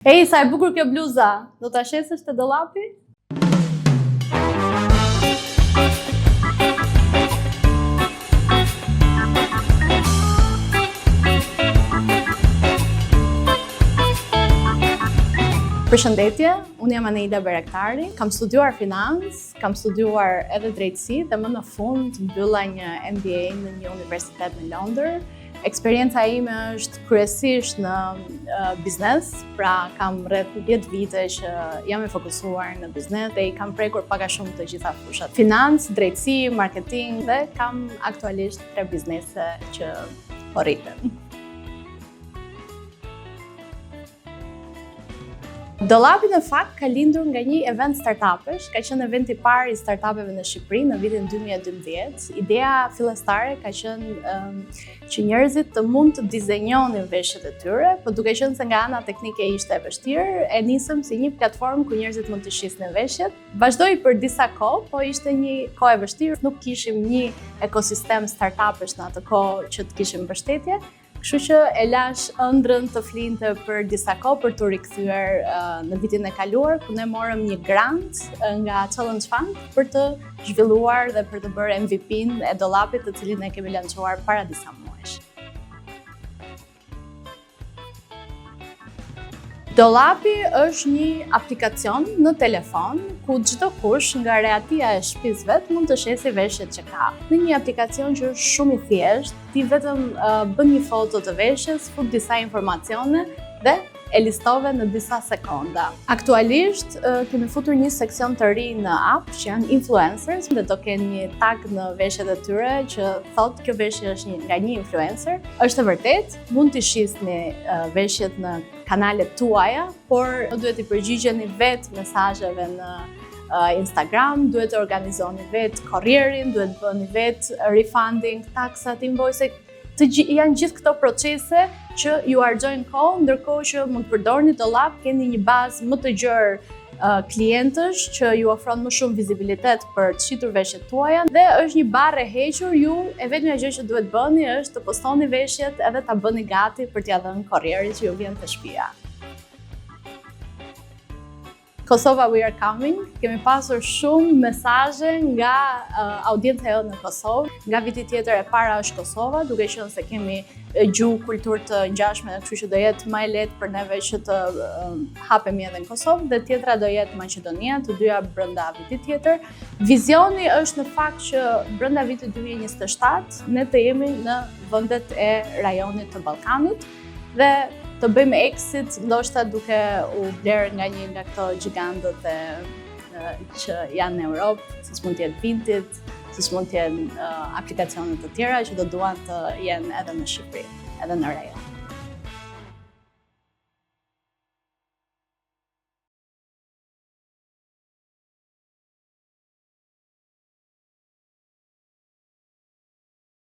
Ej, sa e bukur kjo bluza, do ta shesësh te dollapi? Përshëndetje, unë jam Aneida Berektari, kam studiuar financë, kam studiuar edhe drejtësi dhe më në fund mbylla një MBA në një universitet në Londër. Eksperjenca ime është kryesisht në biznes, pra kam rreth 10 vite që jam e fokusuar në biznes dhe i kam prekur pak a shumë të gjitha fushat. Financë, drejtësi, marketing dhe kam aktualisht 3 biznese që po rriten. Dollapi në fakt ka lindur nga një event startupesh, ka qenë eventi i parë i startupeve në Shqipëri në vitin 2012. Ideja fillestare ka qenë që njerëzit të mund të dizenjonin veshjet e tyre, por duke qenë se nga ana teknike ishte e vështirë, e nisëm si një platformë ku njerëzit mund të shisnin veshjet. Vazhdoi për disa kohë, po ishte një kohë e vështirë, nuk kishim një ekosistem startupesh në atë kohë që të kishim mbështetje. Kështu që e lash ëndrrën të flinte për disa kohë për të rikthyer në vitin e kaluar, ku ne morëm një grant nga Challenge Fund për të zhvilluar dhe për të bërë MVP-n e dollapit, të cilin e kemi lançuar para disa muajsh. Dollapi është një aplikacion në telefon ku çdo kush nga reatia e shtëpisë vet mund të shesë veshjet që ka. Në një aplikacion që është shumë i thjeshtë, ti vetëm bën një foto të veshjes, fut disa informacione dhe e listove në disa sekonda. Aktualisht kemi futur një seksion të ri në app që janë influencers dhe do kenë një tag në veshjet e tyre që thotë kjo veshje është nga një influencer. Është e vërtet, mund të shisni veshjet në kanalet tuaja, por duhet i përgjigjeni vetë mesazheve në Instagram, duhet të organizoni vetë korrierin, duhet bëni vetë refunding, taksat, invoice, janë gjithë këto procese që ju argjojnë kohë, ndërkohë që mund të përdorni dollap, keni një bazë më të gjerë klientësh që ju ofron më shumë vizibilitet për të shitur veshjet tuaja dhe është një barë e hequr, ju e vetmja gjë që duhet bëni është të postoni veshjet edhe ta bëni gati për t'ia dhënë korrierit që ju vjen te shtëpia. Kosova We Are Coming, kemi pasur shumë mesazhe nga audienca jote në Kosovë. Nga viti tjetër e para është Kosova, duke qenë se kemi gjuhë, kulturë të ngjashme, kështu që do jetë më e lehtë për neve që të hapemi edhe në Kosovë, dhe tjetra do jetë Maqedonia, të dyja brenda vitit tjetër. Vizioni është në fakt që brenda vitit 2027 ne të jemi në vendet e rajonit të Ballkanit dhe të bëjmë exit, ndoshta duke u blerë nga një nga këto gjigantët që janë në Europë, siç mund të jetë Vinted, siç mund të jenë aplikacionet të tjera që do duan të jenë edhe në Shqipëri, edhe në rajon.